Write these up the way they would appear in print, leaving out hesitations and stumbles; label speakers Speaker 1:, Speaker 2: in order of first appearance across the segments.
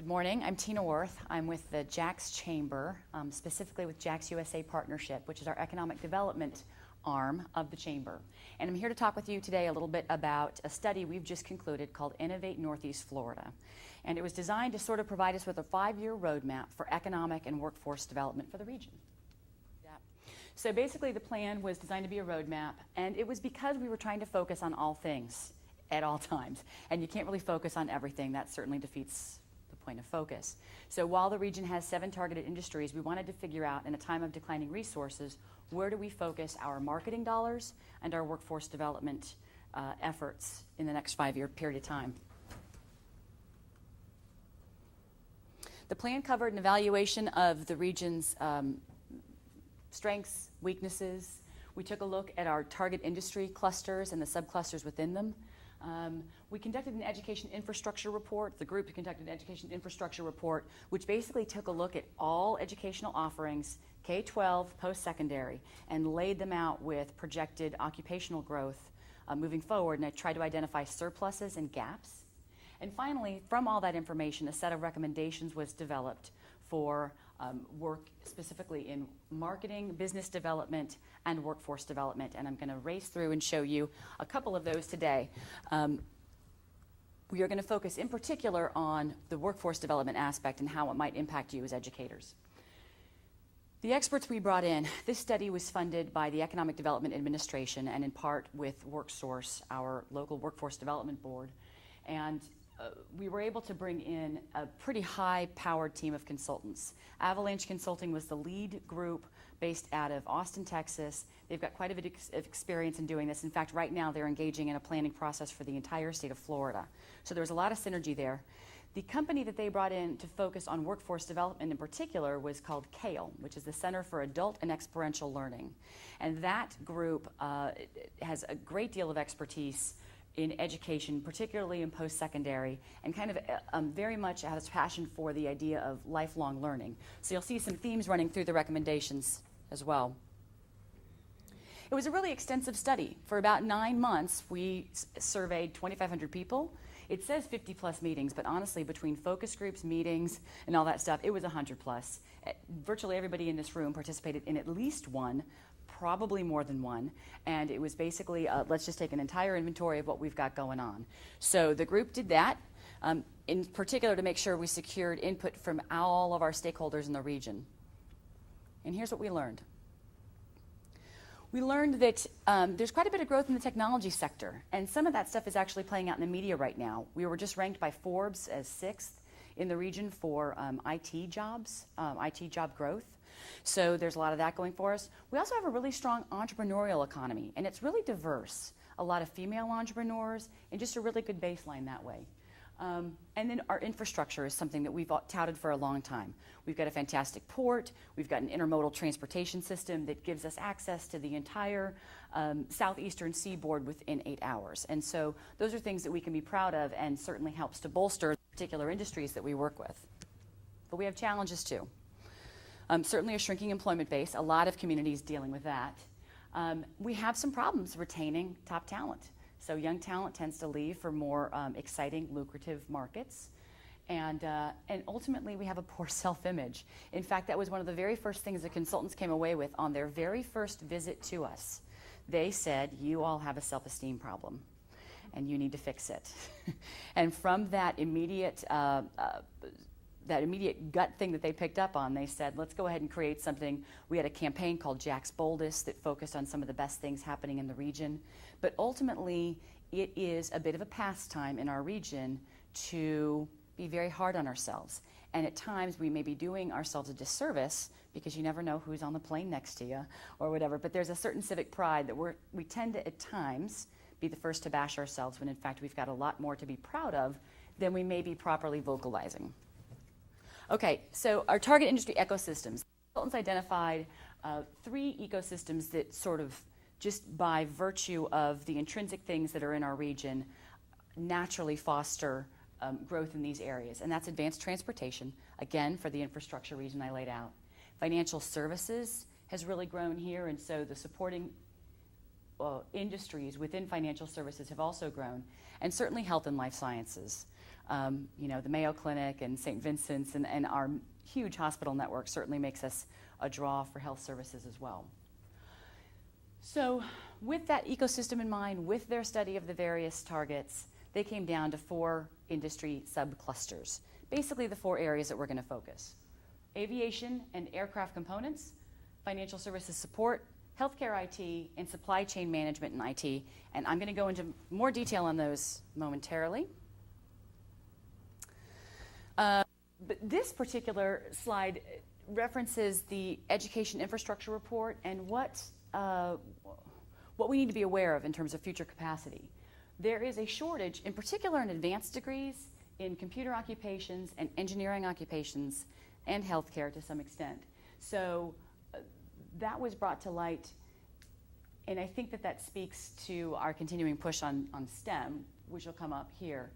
Speaker 1: Good morning. I'm Tina Worth. I'm with the JAX Chamber, specifically with JAX USA Partnership, which is our economic development arm of the Chamber. And I'm here to talk with you today a little bit about a study we've just concluded called Innovate Northeast Florida. And it was designed to sort of provide us with a 5-year roadmap for economic and workforce development for the region. So basically the plan was designed to be a roadmap, and it was because we were trying to focus on all things at all times. And you can't really focus on everything. That certainly defeats the point of focus. So while the region has 7 targeted industries, we wanted to figure out in a time of declining resources, where do we focus our marketing dollars and our workforce development efforts in the next 5-year period of time. The plan covered an evaluation of the region's strengths, weaknesses. We took a look at our target industry clusters and the subclusters within them. We conducted an education infrastructure report. The group conducted an education infrastructure report, which basically took a look at all educational offerings, K-12, post-secondary, and laid them out with projected occupational growth moving forward, and I tried to identify surpluses and gaps. And finally, from all that information, a set of recommendations was developed for work specifically in marketing, business development, and workforce development. And I'm going to race through and show you a couple of those today. We are going to focus in particular on the workforce development aspect and how it might impact you as educators. The experts we brought in, this study was funded by the Economic Development Administration and in part with WorkSource, our local workforce development board. And we were able to bring in a pretty high-powered team of consultants. Avalanche Consulting was the lead group based out of Austin, Texas. They've got quite a bit of experience in doing this. In fact, right now they're engaging in a planning process for the entire state of Florida. So there was a lot of synergy there. The company that they brought in to focus on workforce development in particular was called CALE, which is the Center for Adult and Experiential Learning. And that group has a great deal of expertise in education, particularly in post-secondary, and kind of very much has passion for the idea of lifelong learning. So you'll see some themes running through the recommendations as well. It was a really extensive study. For about 9 months, we surveyed 2,500 people. It says 50 plus meetings, but honestly, between focus groups, meetings, and all that stuff, it was 100 plus. Virtually everybody in this room participated in at least one, probably more than one, and it was basically, let's just take an entire inventory of what we've got going on. So the group did that, in particular to make sure we secured input from all of our stakeholders in the region. And here's what we learned. We learned that there's quite a bit of growth in the technology sector, and some of that stuff is actually playing out in the media right now. We were just ranked by Forbes as 6th in the region for IT jobs, IT job growth. So there's a lot of that going for us. We also have a really strong entrepreneurial economy, and it's really diverse. A lot of female entrepreneurs, and just a really good baseline that way. And then our infrastructure is something that we've touted for a long time. We've got a fantastic port. We've got an intermodal transportation system that gives us access to the entire southeastern seaboard within 8 hours. And so those are things that we can be proud of and certainly helps to bolster particular industries that we work with. But we have challenges too. Certainly a shrinking employment base, a lot of communities dealing with that. We have some problems retaining top talent. So young talent tends to leave for more exciting, lucrative markets. And ultimately, we have a poor self-image. In fact, that was one of the very first things the consultants came away with on their very first visit to us. They said, you all have a self-esteem problem, and you need to fix it. And from that immediate gut thing that they picked up on, they said, let's go ahead and create something. We had a campaign called Jack's Boldest that focused on some of the best things happening in the region. But ultimately, it is a bit of a pastime in our region to be very hard on ourselves. And at times, we may be doing ourselves a disservice because you never know who's on the plane next to you or whatever. But there's a certain civic pride that we tend to, at times, be the first to bash ourselves when, in fact, we've got a lot more to be proud of than we may be properly vocalizing. Okay, so our target industry ecosystems. Consultants identified 3 ecosystems that sort of, just by virtue of the intrinsic things that are in our region, naturally foster growth in these areas. And that's advanced transportation, again, for the infrastructure reason I laid out. Financial services has really grown here, and so the supporting industries within financial services have also grown, and certainly health and life sciences. You know, the Mayo Clinic and St. Vincent's and our huge hospital network certainly makes us a draw for health services as well. So with that ecosystem in mind, with their study of the various targets, they came down to 4 industry subclusters, basically the 4 areas that we're going to focus: aviation and aircraft components, financial services support, healthcare IT, and supply chain management and IT. And I'm going to go into more detail on those momentarily. But this particular slide references the Education Infrastructure Report and what we need to be aware of in terms of future capacity. There is a shortage, in particular in advanced degrees, in computer occupations and engineering occupations and healthcare to some extent. So that was brought to light, and I think that speaks to our continuing push on STEM, which will come up here.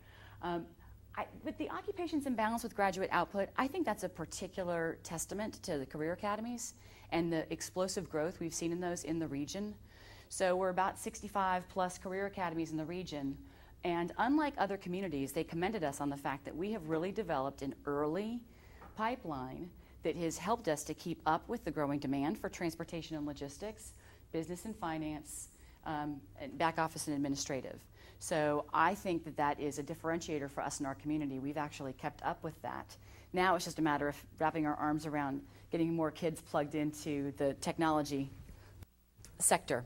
Speaker 1: With the occupations imbalance with graduate output, I think that's a particular testament to the career academies and the explosive growth we've seen in those in the region. So we're about 65 plus career academies in the region, and unlike other communities, they commended us on the fact that we have really developed an early pipeline that has helped us to keep up with the growing demand for transportation and logistics, business and finance, and back office and administrative. So I think that is a differentiator for us in our community. We've actually kept up with that. Now it's just a matter of wrapping our arms around getting more kids plugged into the technology sector.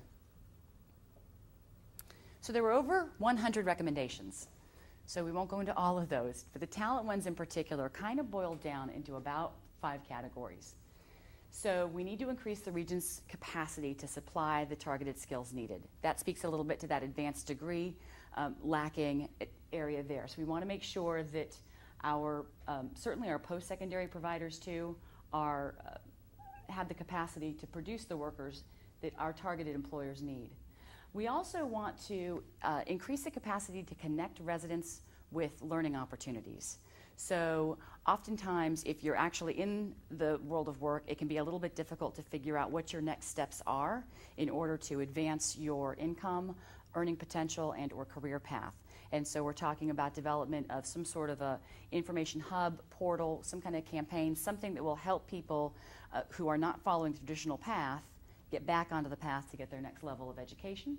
Speaker 1: So there were over 100 recommendations. So we won't go into all of those, but the talent ones in particular kind of boiled down into about 5 categories. So we need to increase the region's capacity to supply the targeted skills needed. That speaks a little bit to that advanced degree lacking area there. So we want to make sure that our, certainly our post-secondary providers too, have the capacity to produce the workers that our targeted employers need. We also want to increase the capacity to connect residents with learning opportunities. So oftentimes, if you're actually in the world of work, it can be a little bit difficult to figure out what your next steps are in order to advance your income, earning potential, and or career path. And so we're talking about development of some sort of a information hub, portal, some kind of campaign, something that will help people who are not following the traditional path get back onto the path to get their next level of education.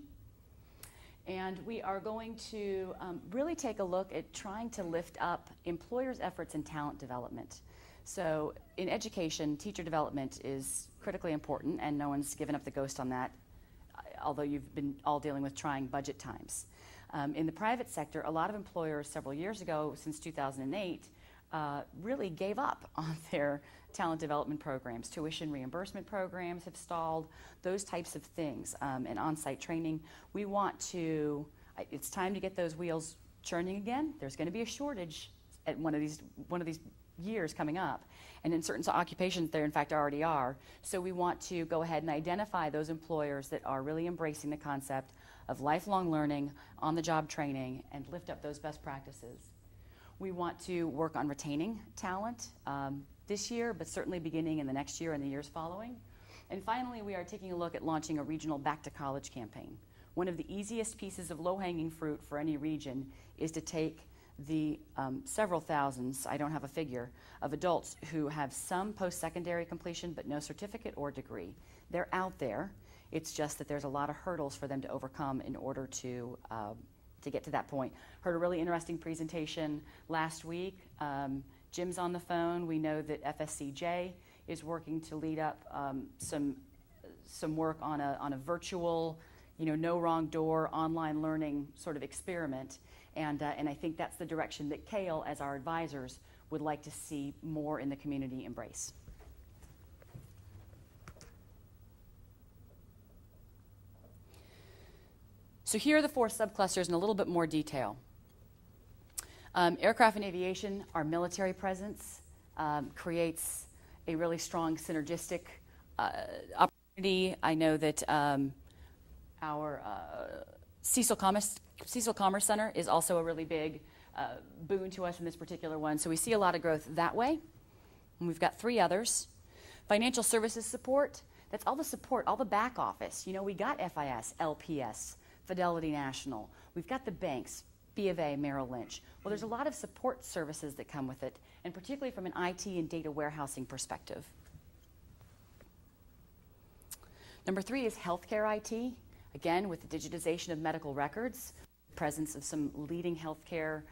Speaker 1: And we are going to really take a look at trying to lift up employers' efforts in talent development. So in education, teacher development is critically important, and no one's given up the ghost on that, although you've been all dealing with trying budget times. In the private sector, a lot of employers several years ago, since 2008, really gave up on their talent development programs. Tuition reimbursement programs have stalled, those types of things, and on-site training. We want to, it's time to get those wheels churning again. There's going to be a shortage at one of these years coming up, and in certain occupations there in fact already are. So we want to go ahead and identify those employers that are really embracing the concept of lifelong learning, on-the-job training, and lift up those best practices. We want to work on retaining talent this year, but certainly beginning in the next year and the years following. And finally, we are taking a look at launching a regional Back to College campaign. One of the easiest pieces of low-hanging fruit for any region is to take the several thousands, I don't have a figure, of adults who have some post-secondary completion but no certificate or degree. They're out there. It's just that there's a lot of hurdles for them to overcome in order to get to that point. Heard a really interesting presentation last week. Jim's on the phone. We know that FSCJ is working to lead up some work on a virtual, no wrong door, online learning sort of experiment. And I think that's the direction that CALE, as our advisors, would like to see more in the community embrace. So here are the 4 subclusters in a little bit more detail. Aircraft and aviation, our military presence creates a really strong synergistic opportunity. I know that our Cecil Commerce Center is also a really big boon to us in this particular one. So we see a lot of growth that way. And we've got 3 others. Financial services support. That's all the support, all the back office. You know, we got FIS, LPS, Fidelity National. We've got the banks, B of A, Merrill Lynch. Well, there's a lot of support services that come with it, and particularly from an IT and data warehousing perspective. Number 3 is healthcare IT. Again, with the digitization of medical records, presence of some leading healthcare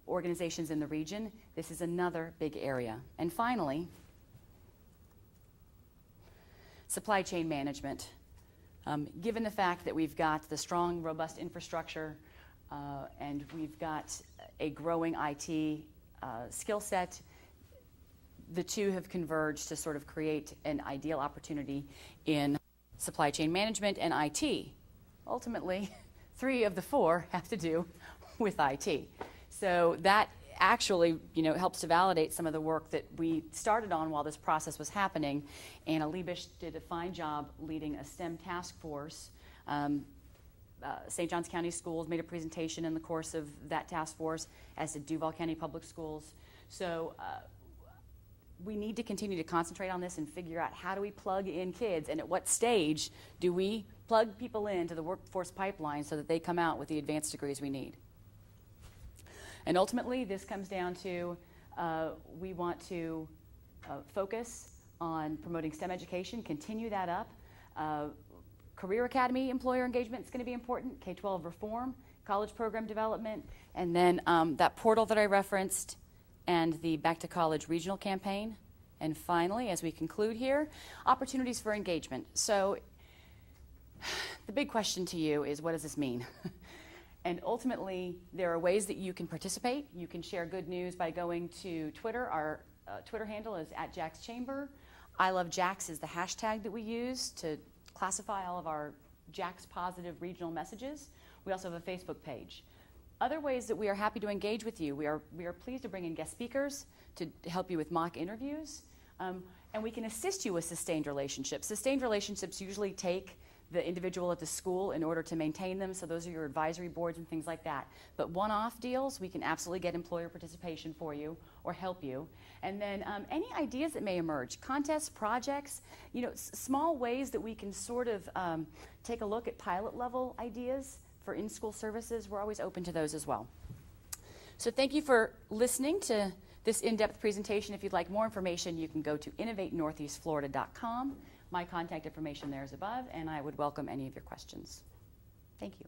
Speaker 1: organizations in the region, this is another big area. And finally, supply chain management. Given the fact that we've got the strong, robust infrastructure and we've got a growing IT skill set, the two have converged to sort of create an ideal opportunity in supply chain management and IT. Ultimately, 3 of the 4 have to do with IT. So that actually, you know, helps to validate some of the work that we started on while this process was happening. Anna Liebisch did a fine job leading a STEM task force. St. Johns County Schools made a presentation in the course of that task force, as did Duval County Public Schools. So we need to continue to concentrate on this and figure out how do we plug in kids, and at what stage do we plug people into the workforce pipeline so that they come out with the advanced degrees we need. And ultimately, this comes down to we want to focus on promoting STEM education, continue that up. Career Academy employer engagement is going to be important, K-12 reform, college program development, and then that portal that I referenced, and the Back to College regional campaign. And finally, as we conclude here, opportunities for engagement. So the big question to you is, what does this mean? And ultimately, there are ways that you can participate. You can share good news by going to Twitter. Our Twitter handle is @JaxChamber. I Love Jax is the hashtag that we use to classify all of our Jax positive regional messages. We also have a Facebook page. Other ways that we are happy to engage with you, we are pleased to bring in guest speakers to help you with mock interviews, and we can assist you with sustained relationships. Sustained relationships usually take the individual at the school in order to maintain them, so those are your advisory boards and things like that. But one-off deals, we can absolutely get employer participation for you or help you. And then any ideas that may emerge, contests, projects, you know, small ways that we can sort of take a look at pilot level ideas for in-school services, we're always open to those as well. So thank you for listening to this in-depth presentation. If you'd like more information, you can go to innovatenortheastflorida.com. My contact information there is above, and I would welcome any of your questions. Thank you.